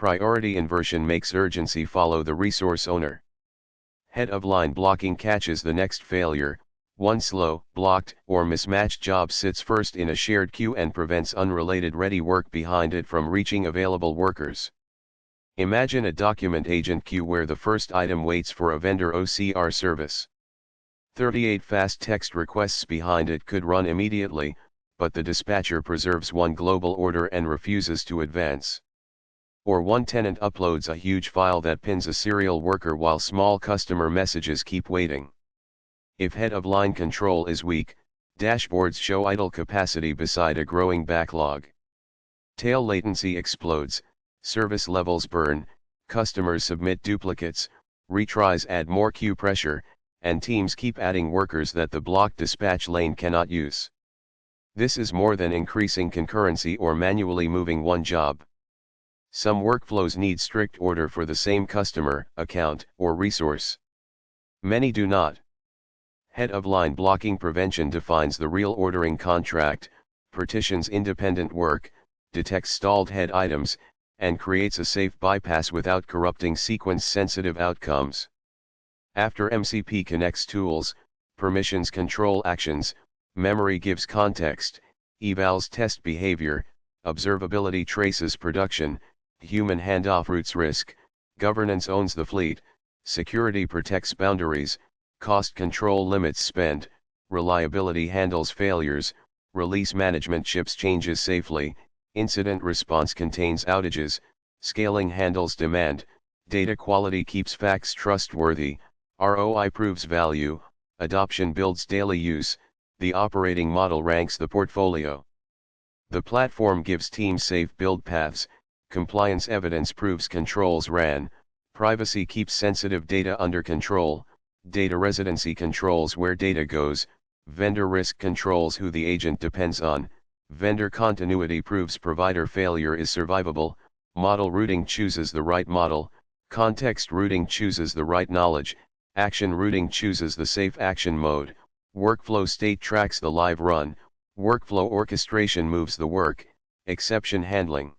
Priority inversion makes urgency follow the resource owner. Head of line blocking catches the next failure. One slow, blocked, or mismatched job sits first in a shared queue and prevents unrelated ready work behind it from reaching available workers. Imagine a document agent queue where the first item waits for a vendor OCR service. 38 fast text requests behind it could run immediately, but the dispatcher preserves one global order and refuses to advance. Or one tenant uploads a huge file that pins a serial worker while small customer messages keep waiting. If head of line control is weak, dashboards show idle capacity beside a growing backlog. Tail latency explodes, service levels burn, customers submit duplicates, retries add more queue pressure, and teams keep adding workers that the blocked dispatch lane cannot use. This is more than increasing concurrency or manually moving one job. Some workflows need strict order for the same customer, account, or resource. Many do not. Head of line blocking prevention defines the real ordering contract, partitions independent work, detects stalled head items, and creates a safe bypass without corrupting sequence-sensitive outcomes. After MCP connects tools, permissions control actions, memory gives context, evals test behavior, observability traces production, human handoff routes risk, governance owns the fleet, security protects boundaries, cost control limits spend, reliability handles failures, release management ships changes safely, incident response contains outages, scaling handles demand, data quality keeps facts trustworthy, ROI proves value, adoption builds daily use, the operating model ranks the portfolio. The platform gives teams safe build paths, compliance evidence proves controls ran, privacy keeps sensitive data under control, data residency controls where data goes, vendor risk controls who the agent depends on, vendor continuity proves provider failure is survivable, model routing chooses the right model, context routing chooses the right knowledge, action routing chooses the safe action mode, workflow state tracks the live run, workflow orchestration moves the work, exception handling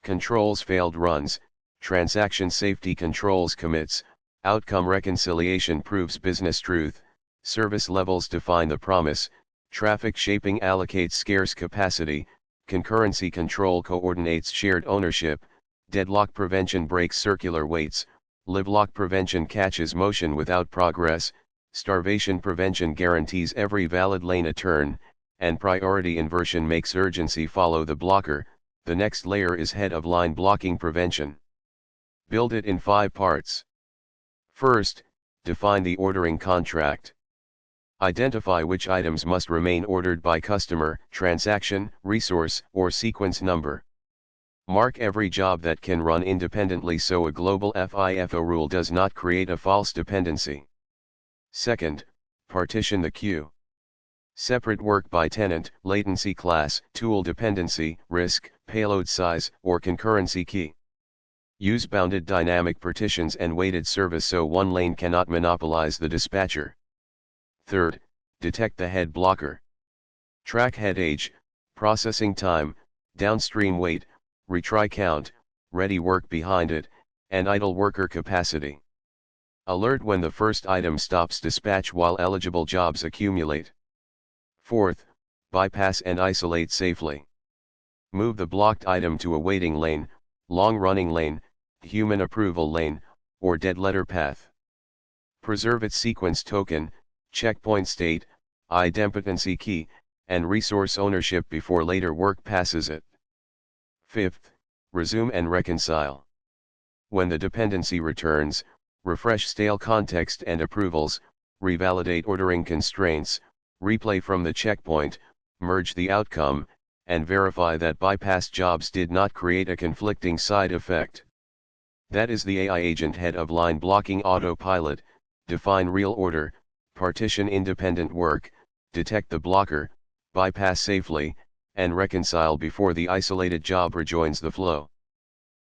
controls failed runs, transaction safety controls commits, outcome reconciliation proves business truth, service levels define the promise, traffic shaping allocates scarce capacity, concurrency control coordinates shared ownership, deadlock prevention breaks circular waits, livelock prevention catches motion without progress, starvation prevention guarantees every valid lane a turn, and priority inversion makes urgency follow the blocker. The next layer is head of line blocking prevention. Build it in 5 parts. First, define the ordering contract. Identify which items must remain ordered by customer, transaction, resource, or sequence number. Mark every job that can run independently so a global FIFO rule does not create a false dependency. Second, partition the queue. Separate work by tenant, latency class, tool dependency, risk, payload size, or concurrency key. Use bounded dynamic partitions and weighted service so one lane cannot monopolize the dispatcher. Third, detect the head blocker. Track head age, processing time, downstream wait, retry count, ready work behind it, and idle worker capacity. Alert when the first item stops dispatch while eligible jobs accumulate. Fourth, bypass and isolate safely. Move the blocked item to a waiting lane, long-running lane, human approval lane, or dead letter path. Preserve its sequence token, checkpoint state, idempotency key, and resource ownership before later work passes it. Fifth, resume and reconcile. When the dependency returns, refresh stale context and approvals, revalidate ordering constraints, replay from the checkpoint, merge the outcome, and verify that bypassed jobs did not create a conflicting side effect. That is the AI agent head of line blocking autopilot. Define real order, partition independent work, detect the blocker, bypass safely, and reconcile before the isolated job rejoins the flow.